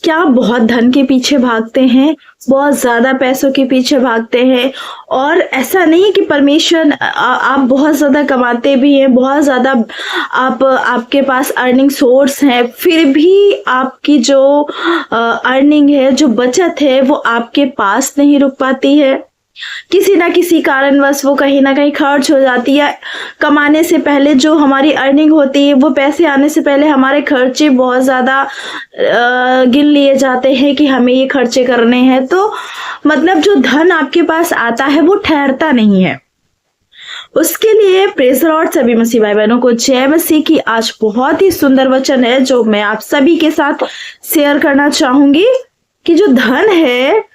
क्या आप बहुत धन के पीछे भागते हैं? बहुत ज़्यादा पैसों के पीछे भागते हैं और ऐसा नहीं है कि परमेश्वर आप बहुत ज़्यादा कमाते भी हैं, बहुत ज़्यादा आपके पास अर्निंग सोर्स है, फिर भी आपकी जो अर्निंग है, जो बचत है, वो आपके पास नहीं रुक पाती है। किसी ना किसी कारणवश वो कहीं ना कहीं खर्च हो जाती है। कमाने से पहले जो हमारी अर्निंग होती है, वो पैसे आने से पहले हमारे खर्चे बहुत ज़्यादा गिन लिए जाते हैं कि हमें ये खर्चे करने हैं। तो मतलब जो धन आपके पास आता है वो ठहरता नहीं है। उसके लिए प्रेज़ द लॉर्ड सभी मसीह भाई बहनों को जय मसीह की। आज बहुत ही सुंदर वचन है जो मैं आप सभी के साथ शेयर करना चाहूंगी कि जो धन है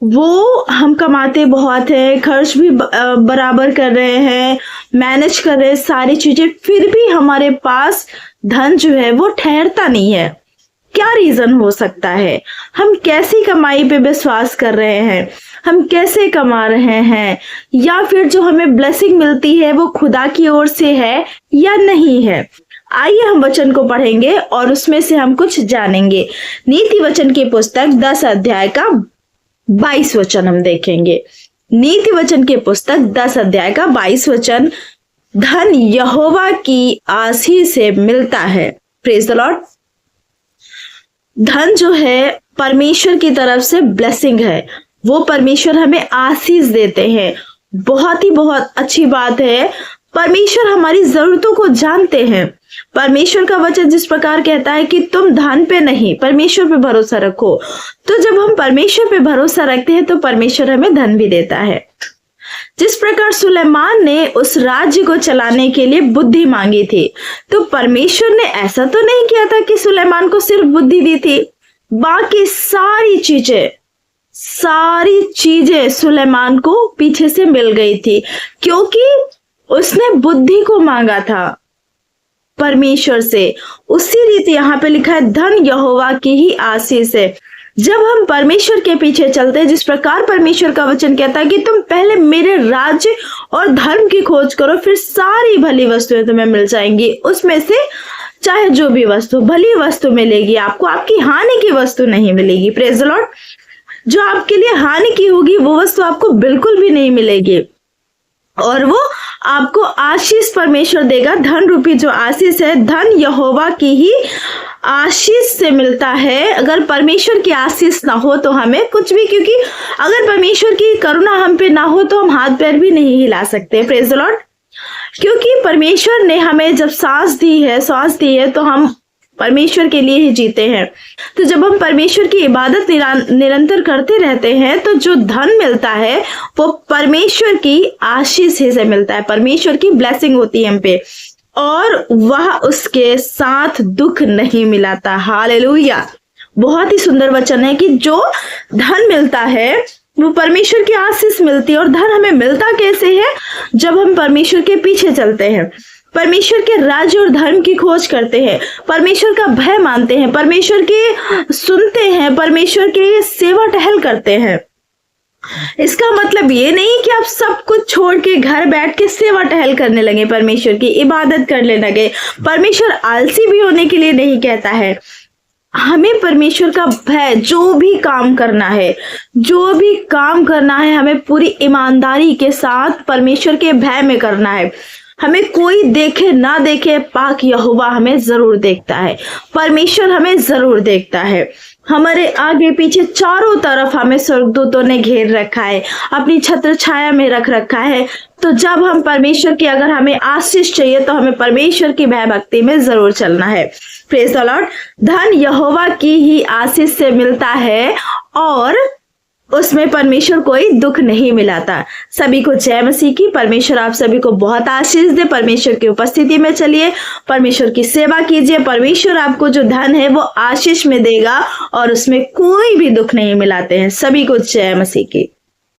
वो हम कमाते बहुत हैं, खर्च भी बराबर कर रहे हैं, मैनेज कर रहे हैं सारी चीजें, फिर भी हमारे पास धन जो है वो ठहरता नहीं है। क्या रीजन हो सकता है? हम कैसी कमाई पे विश्वास कर रहे हैं, हम कैसे कमा रहे हैं, या फिर जो हमें ब्लेसिंग मिलती है वो खुदा की ओर से है या नहीं है। आइए हम वचन को पढ़ेंगे और उसमें से हम कुछ जानेंगे। नीति वचन की पुस्तक 10 अध्याय का 22 वचन हम देखेंगे। नीति वचन की पुस्तक 10 अध्याय का 22 वचन, धन यहोवा की आशीष से मिलता है। Praise the Lord. धन जो है परमेश्वर की तरफ से ब्लेसिंग है, वो परमेश्वर हमें आशीष देते हैं। बहुत ही बहुत अच्छी बात है। परमेश्वर हमारी जरूरतों को जानते हैं। परमेश्वर का वचन जिस प्रकार कहता है कि तुम धन पे नहीं, परमेश्वर पे भरोसा रखो। तो जब हम परमेश्वर पे भरोसा रखते हैं तो परमेश्वर हमें धन भी देता है। जिस प्रकार सुलेमान ने उस राज्य को चलाने के लिए बुद्धि मांगी थी, तो परमेश्वर ने ऐसा तो नहीं किया था कि सुलेमान को सिर्फ बुद्धि दी थी, बाकी सारी चीजें सुलेमान को पीछे से मिल गई थी, क्योंकि उसने बुद्धि को मांगा था परमेश्वर से। उसी रीति यहाँ पे लिखा है, धन यहोवा की ही आशीष है। जब हम परमेश्वर के पीछे चलते हैं, जिस प्रकार परमेश्वर का वचन कहता है कि तुम पहले मेरे राज्य और धर्म की खोज करो, फिर सारी भली वस्तुएं तुम्हें मिल जाएंगी। उसमें से चाहे जो भी वस्तु, भली वस्तु मिलेगी आपको, आपकी हानि की वस्तु नहीं मिलेगी। Praise the Lord. जो आपके लिए हानि की होगी वो वस्तु आपको बिल्कुल भी नहीं मिलेगी, और वो आपको आशीष परमेश्वर देगा। धन रूपी जो आशीष है, धन यहोवा की ही आशीष से मिलता है। अगर परमेश्वर की आशीष ना हो तो हमें कुछ भी, क्योंकि अगर परमेश्वर की करुणा हम पे ना हो तो हम हाथ पैर भी नहीं हिला सकते। Praise the Lord. क्योंकि परमेश्वर ने हमें जब सांस दी है तो हम परमेश्वर के लिए ही जीते हैं। तो जब हम परमेश्वर की इबादत निरंतर करते रहते हैं तो जो धन मिलता है वो परमेश्वर की आशीष से मिलता है। परमेश्वर की ब्लेसिंग होती है हम पे, और वह उसके साथ दुख नहीं मिलाता। हालेलुया। बहुत ही सुंदर वचन है कि जो धन मिलता है वो परमेश्वर की आशीष मिलती है। और धन हमें मिलता कैसे है? जब हम परमेश्वर के पीछे चलते हैं, परमेश्वर के राज्य और धर्म की खोज करते हैं, परमेश्वर का भय मानते हैं, परमेश्वर की सुनते हैं, परमेश्वर की सेवा टहल करते हैं। इसका मतलब ये नहीं कि आप सब कुछ छोड़ के घर बैठ के सेवा टहल करने लगे, परमेश्वर की इबादत करने लगे। परमेश्वर आलसी भी होने के लिए नहीं कहता है। हमें परमेश्वर का भय, जो भी काम करना है हमें पूरी ईमानदारी के साथ परमेश्वर के भय में करना है। हमें कोई देखे ना देखे, पाक यहोवा हमें जरूर देखता है, परमेश्वर हमें जरूर देखता है। हमारे आगे पीछे चारों तरफ हमें स्वर्गदूतों ने घेर रखा है, अपनी छत्र छाया में रख रखा है। तो जब हम परमेश्वर की, अगर हमें आशीष चाहिए तो हमें परमेश्वर की भय भक्ति में जरूर चलना है। Praise the Lord. धन यहोवा की ही आशीष से मिलता है और उसमें परमेश्वर कोई दुख नहीं मिलाता। सभी को जय मसीह की। परमेश्वर आप सभी को बहुत आशीष दे। परमेश्वर की उपस्थिति में चलिए, परमेश्वर की सेवा कीजिए। परमेश्वर आपको जो धन है वो आशीष में देगा और उसमें कोई भी दुख नहीं मिलाते हैं। सभी को जय मसीह की।